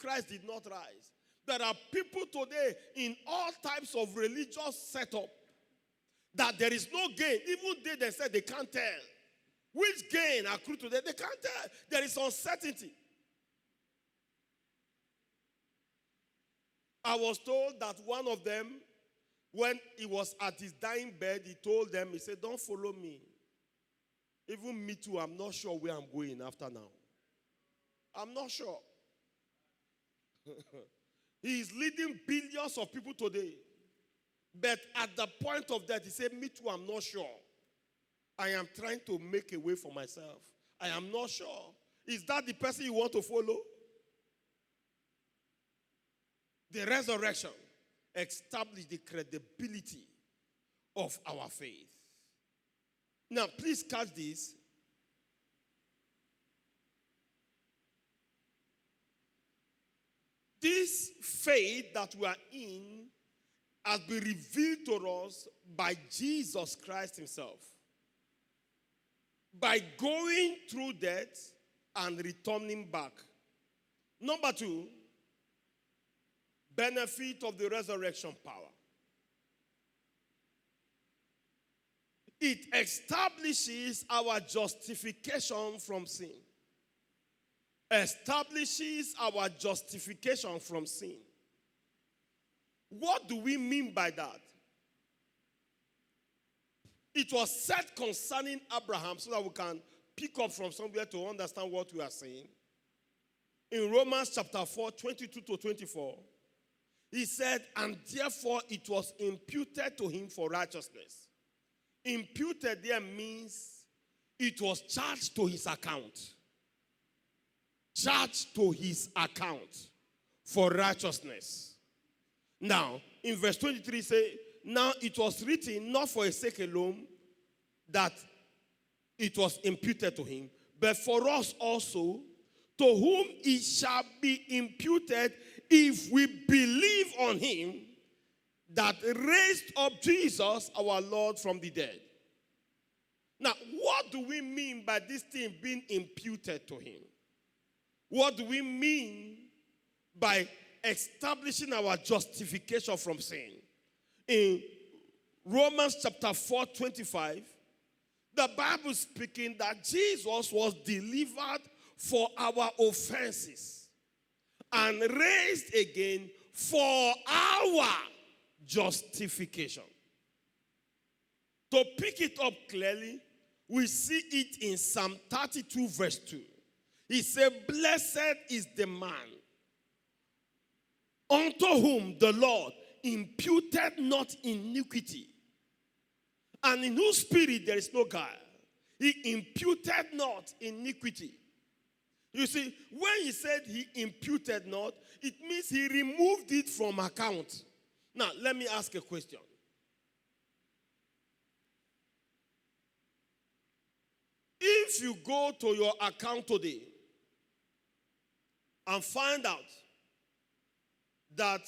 Christ did not rise. There are people today in all types of religious setup that there is no gain. Even they said they can't tell. Which gain accrued to them? They can't tell. There is uncertainty. I was told that one of them, when he was at his dying bed, he told them, he said, don't follow me. Even me too, I'm not sure where I'm going after now. I'm not sure. He is leading billions of people today. But at the point of death, he said, me too, I'm not sure. I am trying to make a way for myself. I am not sure. Is that the person you want to follow? The resurrection established the credibility of our faith. Now, please catch this. This faith that we are in has been revealed to us by Jesus Christ himself. By going through death and returning back. Number two, benefit of the resurrection power. It establishes our justification from sin. Establishes our justification from sin. What do we mean by that? It was said concerning Abraham, so that we can pick up from somewhere to understand what we are saying. In Romans chapter 4, 22 to 24, he said, and therefore it was imputed to him for righteousness. Imputed there means it was charged to his account. Charged to his account for righteousness. Now, in verse 23, say, now it was written, not for his sake alone, that it was imputed to him, but for us also, to whom it shall be imputed if we believe on him that raised up Jesus, our Lord, from the dead. Now, what do we mean by this thing being imputed to him? What do we mean by establishing our justification from sin? In Romans chapter 4, 25, the Bible is speaking that Jesus was delivered for our offenses and raised again for our justification. To pick it up clearly, we see it in Psalm 32 verse 2. He said, blessed is the man unto whom the Lord imputed not iniquity, and in whose spirit there is no guile. He imputed not iniquity. You see, when he said he imputed not, it means he removed it from account. Now, let me ask a question. If you go to your account today and find out that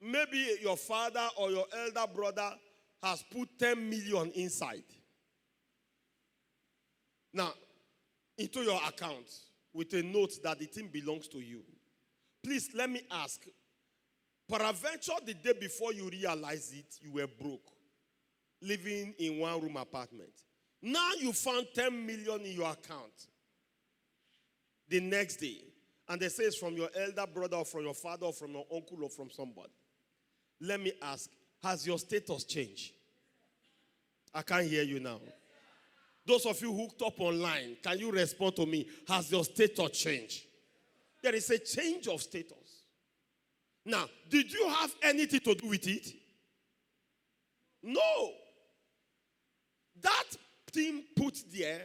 maybe your father or your elder brother has put 10 million inside. Now, into your account with a note that the thing belongs to you. Please, let me ask. Peradventure, the day before you realized it, you were broke. Living in one-room apartment. Now you found 10 million in your account. The next day. And they say it's from your elder brother or from your father or from your uncle or from somebody. Let me ask, has your status changed? I can't hear you now. Those of you hooked up online, can you respond to me? Has your status changed? There is a change of status. Now, did you have anything to do with it? No. That thing put there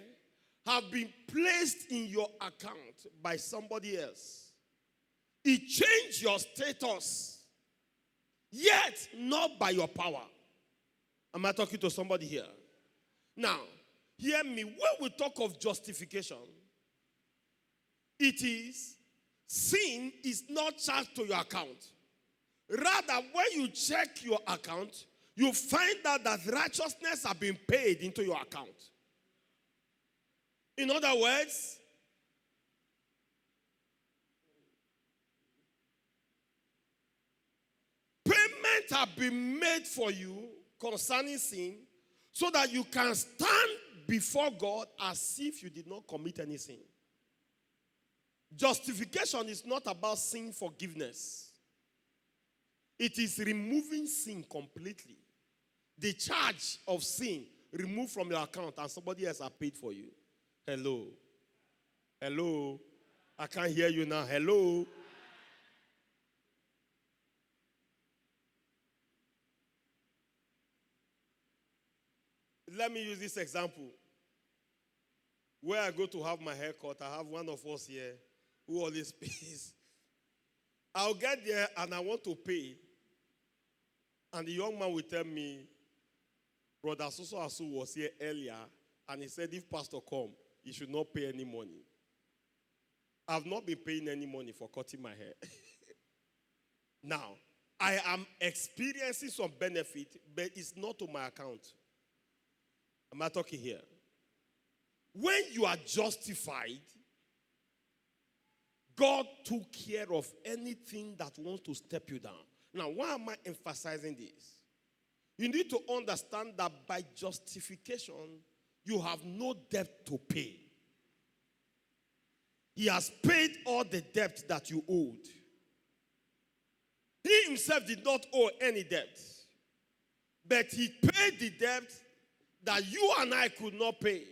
have been placed in your account by somebody else. It changed your status, yet not by your power. Am I talking to somebody here? Now, hear me. When we talk of justification, it is sin is not charged to your account. Rather, when you check your account, you find out that righteousness has been paid into your account. In other words, atonement have been made for you concerning sin, so that you can stand before God as if you did not commit any sin. Justification is not about sin forgiveness. It is removing sin completely. The charge of sin removed from your account and somebody else has paid for you. Hello. Hello. I can't hear you now. Hello. Let me use this example. Where I go to have my hair cut, I have one of us here who always pays. I'll get there and I want to pay. And the young man will tell me, Brother Soso was here earlier, and he said if pastor come, he should not pay any money. I've not been paying any money for cutting my hair. Now, I am experiencing some benefit, but it's not to my account. Am I talking here? When you are justified, God took care of anything that wants to step you down. Now, why am I emphasizing this? You need to understand that by justification, you have no debt to pay. He has paid all the debt that you owed. He himself did not owe any debt, but he paid the debt that you and I could not pay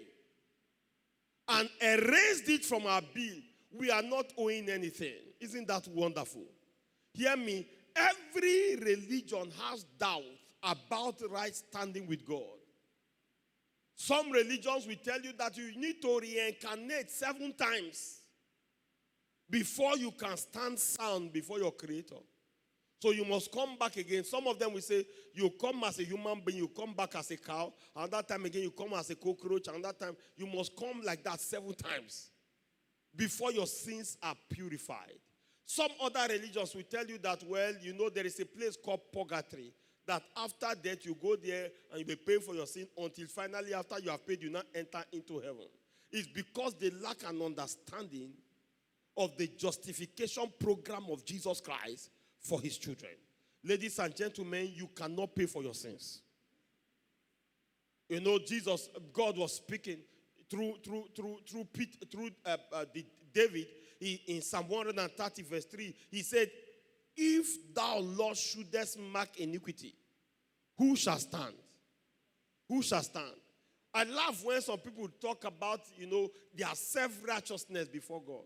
and erased it from our bill. We are not owing anything. Isn't that wonderful? Hear me. Every religion has doubt about right standing with God. Some religions will tell you that you need to reincarnate 7 times before you can stand sound before your Creator. So you must come back again. Some of them will say, you come as a human being, you come back as a cow. Another time again, you come as a cockroach. Another time, you must come like that 7 times before your sins are purified. Some other religions will tell you that, well, you know, there is a place called purgatory, that after death, you go there and you will pay for your sin until finally, after you have paid, you now enter into heaven. It's because they lack an understanding of the justification program of Jesus Christ for his children. Ladies and gentlemen, you cannot pay for your sins. You know, God was speaking through David in Psalm 130 verse 3. He said, if thou, Lord, shouldest mark iniquity, who shall stand? Who shall stand? I laugh when some people talk about, you know, their self-righteousness before God.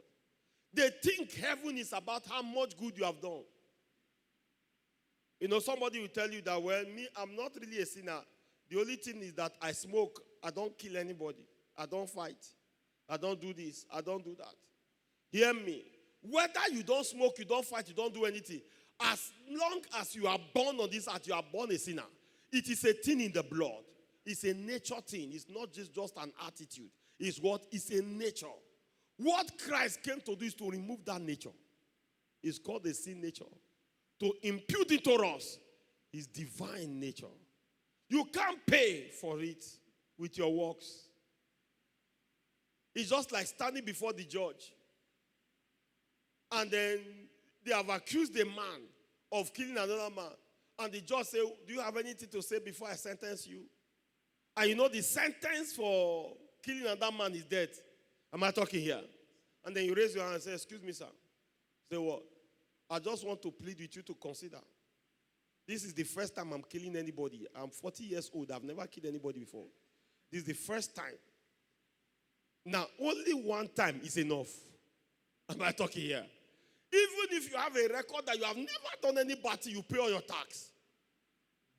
They think heaven is about how much good you have done. You know, somebody will tell you that, well, me, I'm not really a sinner. The only thing is that I smoke. I don't kill anybody. I don't fight. I don't do this. I don't do that. Hear me. Whether you don't smoke, you don't fight, you don't do anything, as long as you are born on this earth, you are born a sinner. It is a thing in the blood. It's a nature thing. It's not just an attitude. It's what? It's a nature. What Christ came to do is to remove that nature. It's called the sin nature. To impute into us his divine nature. You can't pay for it with your works. It's just like standing before the judge. And then they have accused a man of killing another man. And the judge said, do you have anything to say before I sentence you? And you know the sentence for killing another man is death. Am I talking here? And then you raise your hand and say, excuse me, sir. Say what? I just want to plead with you to consider. This is the first time I'm killing anybody. I'm 40 years old. I've never killed anybody before. This is the first time. Now, only one time is enough. Am I talking here? Even if you have a record that you have never done any bad thing, you pay all your tax.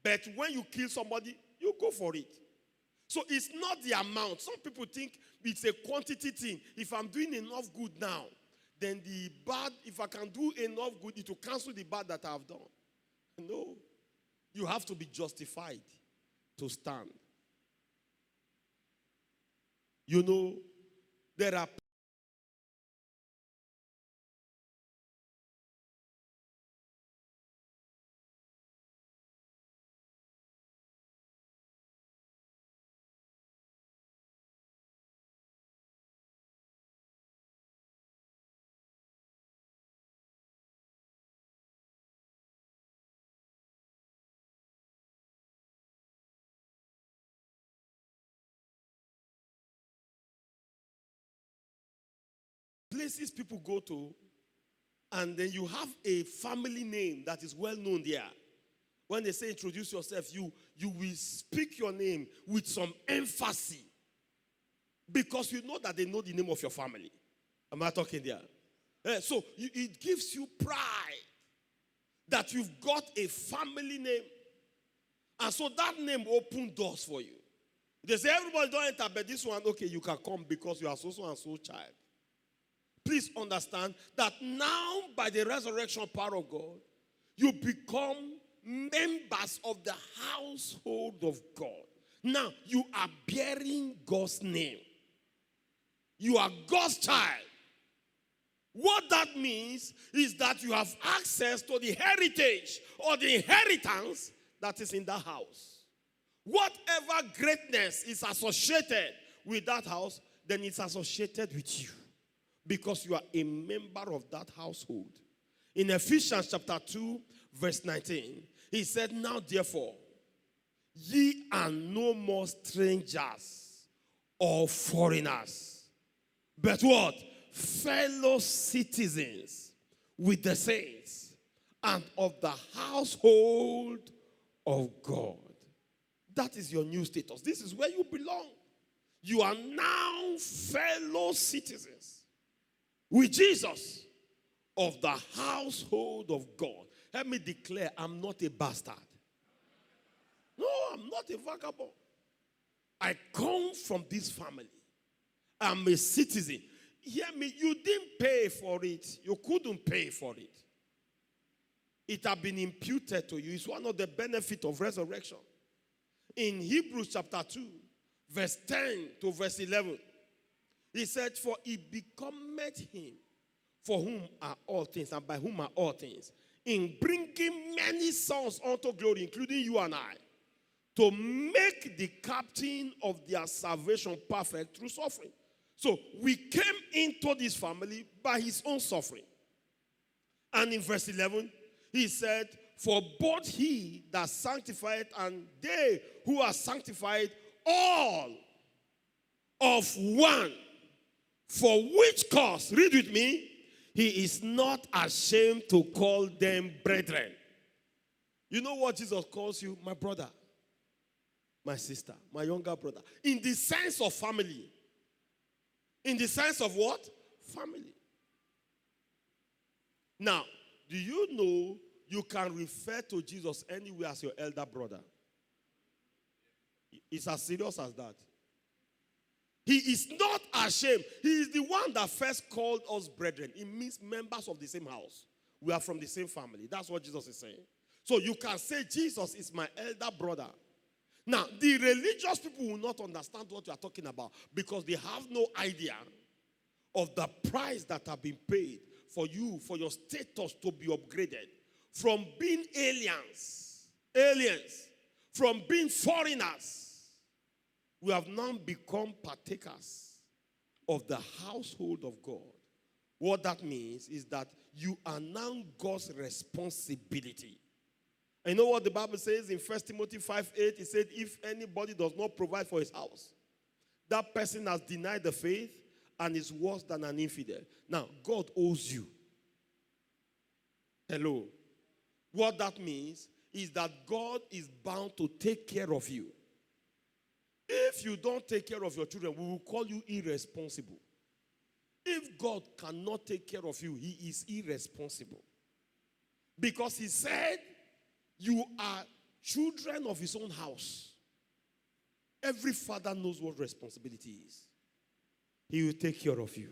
But when you kill somebody, you go for it. So it's not the amount. Some people think it's a quantity thing. If I'm doing enough good now, then the bad, if I can do enough good, it will cancel the bad that I have done. No. You have to be justified to stand. You know, there are places people go to, and then you have a family name that is well known there. When they say introduce yourself, you will speak your name with some emphasis because you know that they know the name of your family. Am I talking there? So it gives you pride that you've got a family name. And so that name opened doors for you. They say everybody don't enter, but this one, okay, you can come because you are so and so child. Please understand that now by the resurrection power of God, you become members of the household of God. Now, you are bearing God's name. You are God's child. What that means is that you have access to the heritage or the inheritance that is in that house. Whatever greatness is associated with that house, then it's associated with you because you are a member of that household. In Ephesians chapter 2, verse 19, he said, now therefore, ye are no more strangers or foreigners, but what? Fellow citizens with the saints and of the household of God. That is your new status. This is where you belong. You are now fellow citizens with Jesus of the household of God. Let me declare, I'm not a bastard. No, I'm not a vagabond. I come from this family. I'm a citizen. Hear me, you didn't pay for it. You couldn't pay for it. It had been imputed to you. It's one of the benefits of resurrection. In Hebrews chapter 2, verse 10 to verse 11, he said, for it becometh him for whom are all things and by whom are all things, in bringing many sons unto glory, including you and I, to make the captain of their salvation perfect through suffering. So we came into this family by his own suffering. And in verse 11, he said, for both he that sanctified and they who are sanctified, all of one, for which cause, read with me, he is not ashamed to call them brethren. You know what Jesus calls you? My brother, my sister, my younger brother. In the sense of family. In the sense of what? Family. Now, do you know you can refer to Jesus anywhere as your elder brother? It's as serious as that. He is not ashamed. He is the one that first called us brethren. It means members of the same house. We are from the same family. That's what Jesus is saying. So you can say Jesus is my elder brother. Now, the religious people will not understand what you are talking about because they have no idea of the price that have been paid for you, for your status to be upgraded. From being aliens, from being foreigners, we have now become partakers of the household of God. What that means is that you are now God's responsibility. And you know what the Bible says in 1 Timothy 5:8? It said, if anybody does not provide for his house, that person has denied the faith and is worse than an infidel. Now, God owes you. Hello. What that means is that God is bound to take care of you. If you don't take care of your children, we will call you irresponsible. If God cannot take care of you, he is irresponsible. Because he said, you are children of his own house. Every father knows what responsibility is. He will take care of you.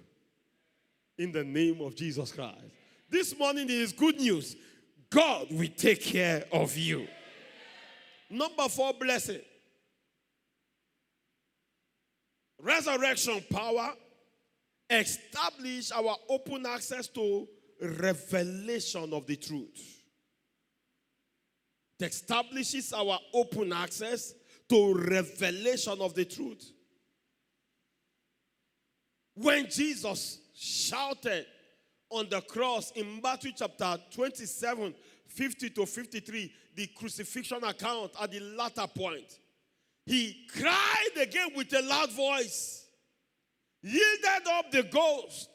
In the name of Jesus Christ. This morning is good news. God will take care of you. Number 4, blessing. Resurrection power establish our open access to revelation of the truth. It establishes our open access to revelation of the truth. When Jesus shouted on the cross in Matthew chapter 27, 50 to 53, the crucifixion account at the latter point, he cried again with a loud voice, yielded up the ghost,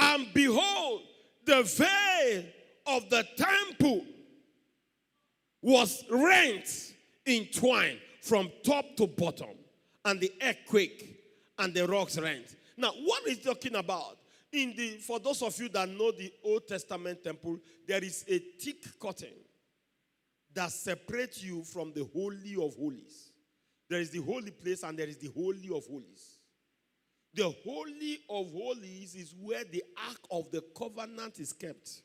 And behold, the veil of the temple was rent in twine from top to bottom, and the earthquake and the rocks rent. Now, what is he talking about? For those of you that know the Old Testament temple, there is a thick curtain that separates you from the Holy of Holies. There is the holy place and there is the Holy of Holies. The Holy of Holies is where the Ark of the Covenant is kept.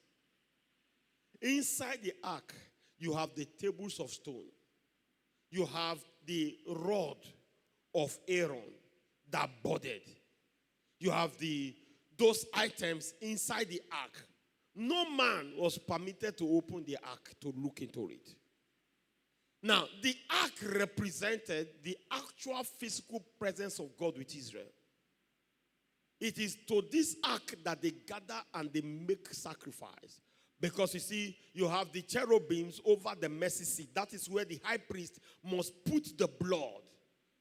Inside the Ark, you have the tables of stone. You have the rod of Aaron that budded. You have those items inside the ark. No man was permitted to open the ark to look into it. Now, the ark represented the actual physical presence of God with Israel. It is to this ark that they gather and they make sacrifice. Because you see, you have the cherubims over the mercy seat. That is where the high priest must put the blood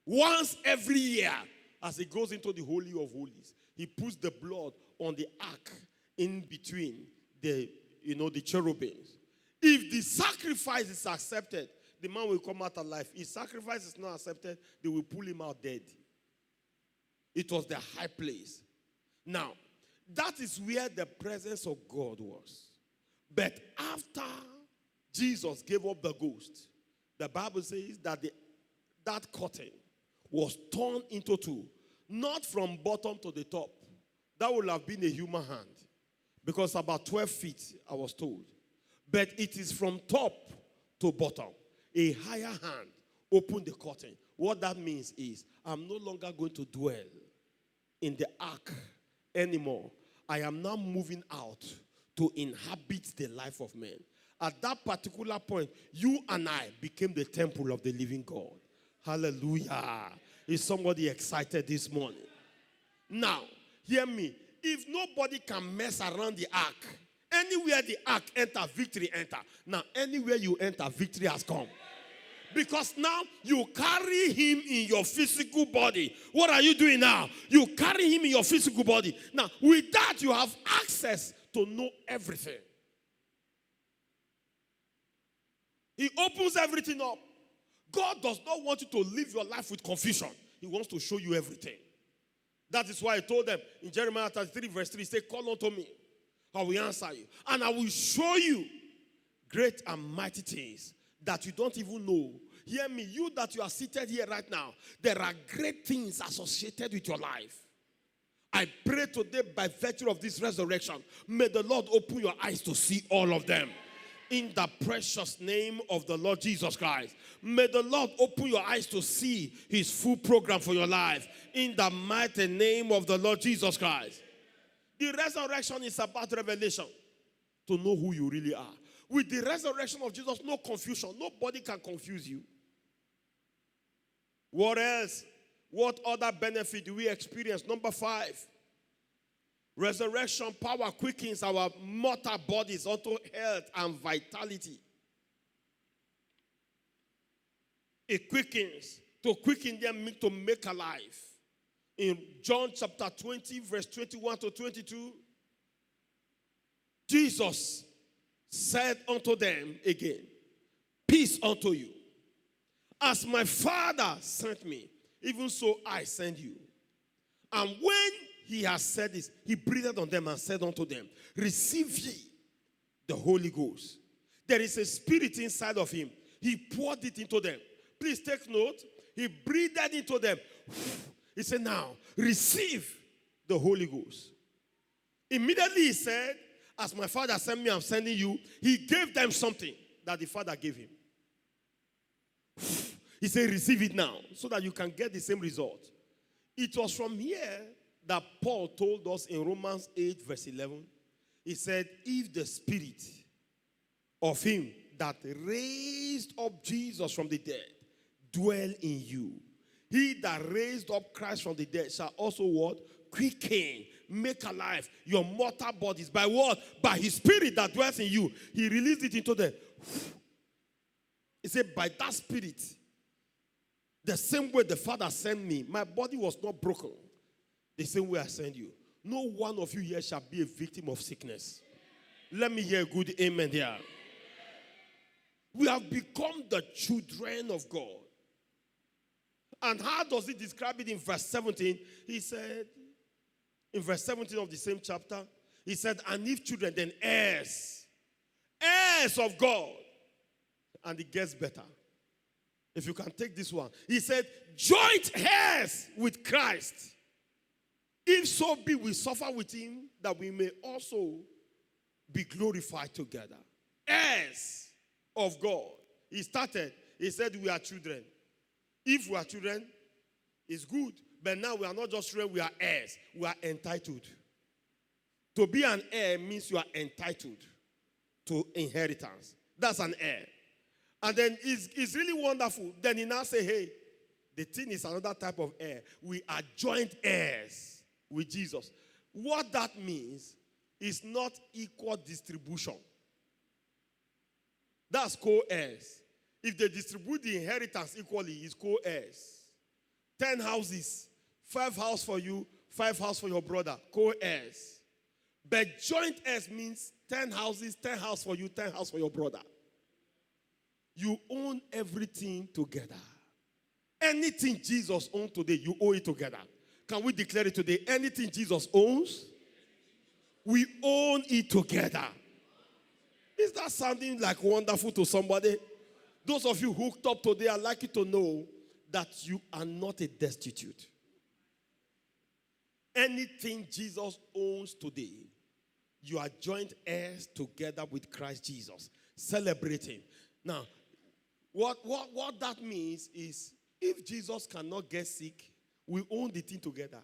once every year as he goes into the Holy of Holies. He puts the blood on the ark in between the cherubims. If the sacrifice is accepted, the man will come out alive. If sacrifice is not accepted, they will pull him out dead. It was the high place. Now, that is where the presence of God was. But after Jesus gave up the ghost, the Bible says that that curtain was torn into two. Not from bottom to the top. That would have been a human hand. Because about 12 feet, I was told. But it is from top to bottom. A higher hand opened the curtain. What that means is, I'm no longer going to dwell in the ark anymore. I am now moving out to inhabit the life of men. At that particular point, you and I became the temple of the living God. Hallelujah. Is somebody excited this morning? Now, hear me. If nobody can mess around the ark, anywhere the ark enter, victory enter. Now, anywhere you enter, victory has come. Because now you carry him in your physical body. What are you doing now? You carry him in your physical body. Now, with that, you have access to know everything. He opens everything up. God does not want you to live your life with confusion. He wants to show you everything. That is why I told them in Jeremiah 33 verse 3, he said, call unto me, I will answer you. And I will show you great and mighty things that you don't even know. Hear me, you that you are seated here right now, there are great things associated with your life. I pray today by virtue of this resurrection, may the Lord open your eyes to see all of them. In the precious name of the Lord Jesus Christ. May the Lord open your eyes to see his full program for your life. In the mighty name of the Lord Jesus Christ. The resurrection is about revelation. To know who you really are. With the resurrection of Jesus, no confusion. Nobody can confuse you. What else? What other benefit do we experience? Number 5. Resurrection power quickens our mortal bodies unto health and vitality. It quickens. To quicken them means to make alive. In John chapter 20, verse 21 to 22, Jesus said unto them again, peace unto you. As my Father sent me, even so I send you. And when he has said this, he breathed on them and said unto them, receive ye the Holy Ghost. There is a spirit inside of him. He poured it into them. Please take note. He breathed into them. He said, now, receive the Holy Ghost. Immediately he said, as my Father sent me, I'm sending you. He gave them something that the Father gave him. He said, receive it now, so that you can get the same result. It was from here that Paul told us in Romans 8, verse 11. He said, if the spirit of him that raised up Jesus from the dead dwell in you, he that raised up Christ from the dead shall also what? Quicken, make alive your mortal bodies. By what? By his spirit that dwells in you. He released it into the... He said, by that spirit, the same way the Father sent me, my body was not broken. The same way I send you. no one of you here shall be a victim of sickness. Let me hear a good amen here. We have become the children of God. And how does he describe it in verse 17? He said, in verse 17 of the same chapter, he said, and if children, then heirs. Heirs of God. And it gets better. If you can take this one. He said, joint heirs with Christ. If so be we suffer with him, that we may also be glorified together. Heirs of God. He said we are children. If we are children, it's good. But now we are not just children, we are heirs. We are entitled. To be an heir means you are entitled to inheritance. That's an heir. And then it's really wonderful. Then he now say, hey, the thing is another type of heir. We are joint heirs with Jesus. What that means is not equal distribution. That's co-heirs. If they distribute the inheritance equally, it's co-heirs. 10 houses, 5 houses for you, 5 houses for your brother, co-heirs. But joint heirs means 10 houses, 10 houses for you, 10 houses for your brother. You own everything together. Anything Jesus owns today, you owe it together. Can we declare it today? Anything Jesus owns, we own it together. Is that sounding like wonderful to somebody? Those of you hooked up today, I'd like you to know that you are not a destitute. Anything Jesus owns today, you are joint heirs together with Christ Jesus. Celebrating. Now, what that means is if Jesus cannot get sick, we own the thing together.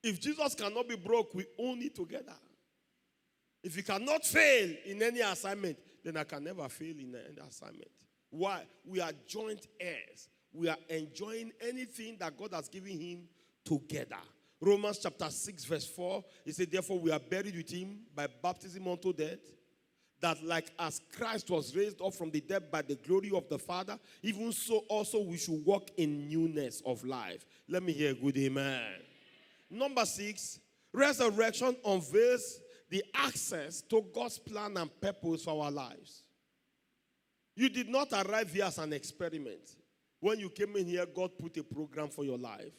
If Jesus cannot be broke, we own it together. If he cannot fail in any assignment, then I can never fail in any assignment. Why? We are joint heirs. We are enjoying anything that God has given him together. Romans chapter 6 verse 4, he said, therefore we are buried with him by baptism unto death, that like as Christ was raised up from the dead by the glory of the Father, even so also we should walk in newness of life. Let me hear a good amen. Number 6, resurrection unveils the access to God's plan and purpose for our lives. You did not arrive here as an experiment. When you came in here, God put a program for your life.